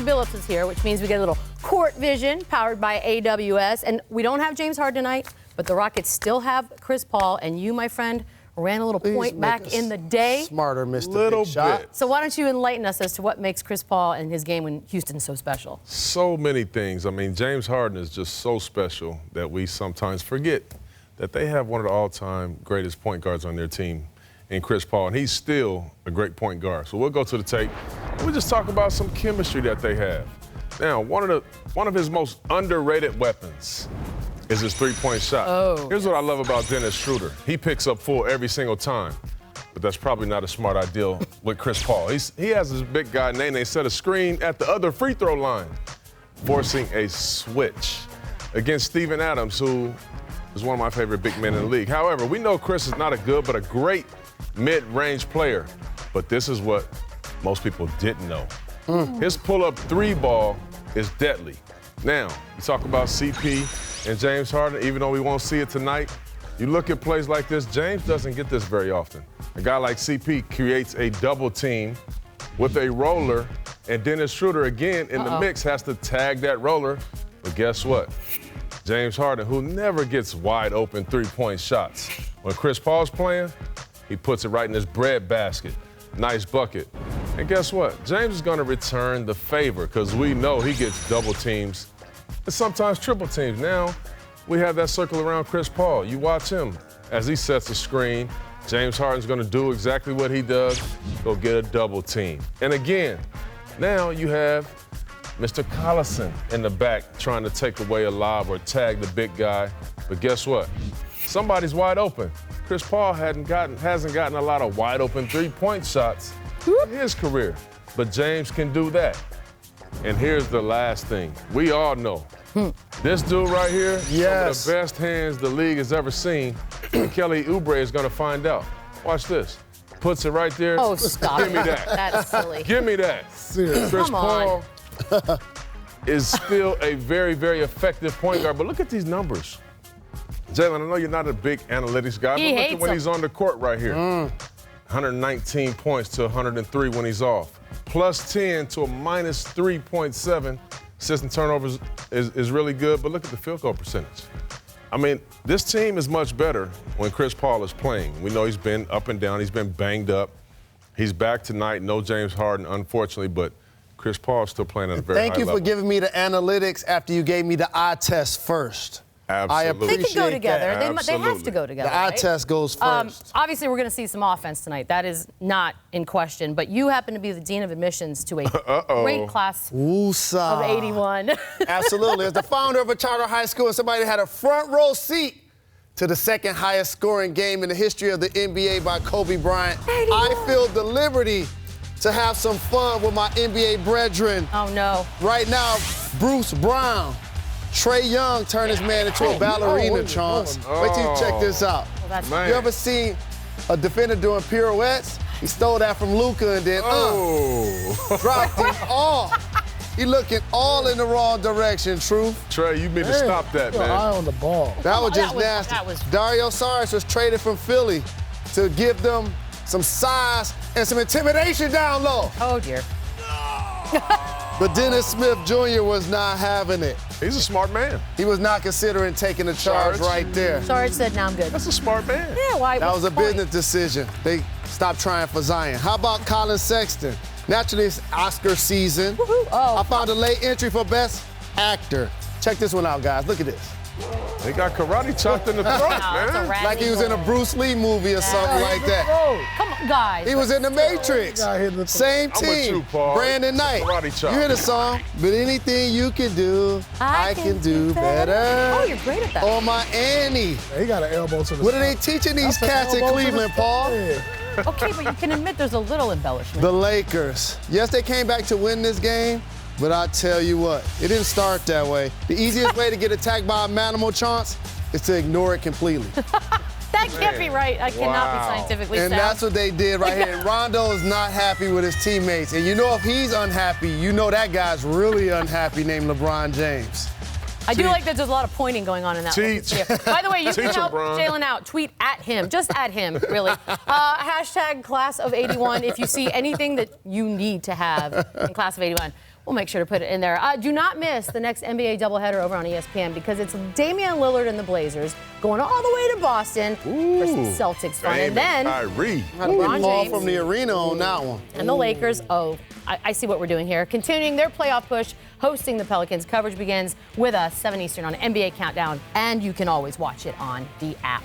Billups is here, which means we get a little court vision powered by AWS. And we don't have James Harden tonight, but the Rockets still have Chris Paul. And you, my friend, ran a little point back in the day. Smarter, Mr. Little Big Shot. So why don't you enlighten us as to what makes Chris Paul and his game in Houston so special? So many things. I mean, James Harden is just so special that we sometimes forget that they have one of the all-time greatest point guards on their team in Chris Paul, and he's still a great point guard. So we'll go to the tape and we'll just talk about some chemistry that they have. Now, one of his most underrated weapons is his three-point shot. Here's what I love about Dennis Schroeder. He picks up full every single time, but that's probably not a smart idea with Chris Paul. He has this big guy, Nene, set a screen at the other free throw line, forcing a switch against Steven Adams, who is one of my favorite big men in the league. However, we know Chris is not a good but a great mid-range player, but this is what most people didn't know. His pull-up three ball is deadly. Now, you talk about CP and James Harden, even though we won't see it tonight, you look at plays like this, James doesn't get this very often. A guy like CP creates a double team with a roller, and Dennis Schroeder, again, in the mix, has to tag that roller. But guess what? James Harden, who never gets wide open three-point shots. When Chris Paul's playing, he puts it right in his bread basket. Nice bucket. And guess what? James is going to return the favor because we know he gets double teams and sometimes triple teams. Now we have that circle around Chris Paul. You watch him as he sets a screen. James Harden's going to do exactly what he does, go get a double team. And again, now you have Mr. Collison in the back trying to take away a lob or tag the big guy. But guess what? Somebody's wide open. Chris Paul hasn't gotten a lot of wide open three-point shots in his career. But James can do that. And here's the last thing. We all know this dude right here, some of the best hands the league has ever seen. Kelly Oubre is going to find out. Watch this. Puts it right there. Oh, stop. Give me that. That's silly. Give me that. Seriously. Chris Come on. Paul is still a very, very effective point guard. But look at these numbers. Jalen, I know you're not a big analytics guy, but look at when he's on the court right here. 119 points to 103 when he's off. Plus 10 to a minus 3.7. Assistant turnovers is really good, but look at the field goal percentage. I mean, this team is much better when Chris Paul is playing. We know he's been up and down. He's been banged up. He's back tonight. No James Harden, unfortunately, but Chris Paul is still playing at a very high level. Thank you for giving me the analytics after you gave me the eye test first. Absolutely. I appreciate They can go together. that. They have to go together. The eye right? test goes first. Obviously, we're going to see some offense tonight. That is not in question. But you happen to be the dean of admissions to a great class of 81. Absolutely. As the founder of a charter high school and somebody that had a front row seat to the second highest scoring game in the history of the NBA by Kobe Bryant, 81. I feel the liberty to have some fun with my NBA brethren. Oh, no. Right now, Bruce Brown. Trae Young turned his man into a ballerina, Chauncey. Wait till you check this out. You ever seen a defender doing pirouettes? He stole that from Luka and then dropped him off. He looking all in the wrong direction, Truth. Trey, you need to stop that, man. Eye on the ball. That was just nasty. Dario Saric was traded from Philly to give them some size and some intimidation down low. Oh, dear. But Dennis Smith Jr. was not having it. He's a smart man. He was not considering taking the charge right there. Sarge said, "Now I'm good." That's a smart man. Yeah, why? That was a what's the point? business decision. They stopped trying for Zion. How about Colin Sexton? Naturally, it's Oscar season. I found a late entry for Best Actor. Check this one out, guys. Look at this. He got karate chopped in the throat, man. Like he was in a Bruce Lee movie or something like that. Come on, guys. He was in The Matrix. Same I'm with team. you, Paul. Brandon Knight. Karate chop. You hear the song? But anything you can do, I can do better. Oh, you're great at that. Oh, my Annie. He got an elbow to the What are they teaching these cats in Cleveland, Paul? Okay, but you can admit there's a little embellishment. The Lakers. Yes, they came back to win this game, but I tell you what, it didn't start that way. The easiest way to get attacked by a manimal, Chance, is to ignore it completely. That can't be right. I cannot be scientifically And sound. that's what they did right here. And Rondo is not happy with his teammates. And you know if he's unhappy, you know that guy's really unhappy named LeBron James. I do like that there's a lot of pointing going on in that one. Teach. By the way, you can Teach help LeBron. Jalen out. Tweet at him. Just at him, really. Hashtag class of 81 if you see anything that you need to have in class of 81. Well, We'll make sure to put it in there. Do not miss the next NBA doubleheader over on ESPN because it's Damian Lillard and the Blazers going all the way to Boston for some Celtics fun. And then LeBron James from the arena on that one. And the Lakers. Oh, I see what we're doing here. Continuing their playoff push, hosting the Pelicans. Coverage begins with us 7 Eastern on NBA Countdown, and you can always watch it on the app.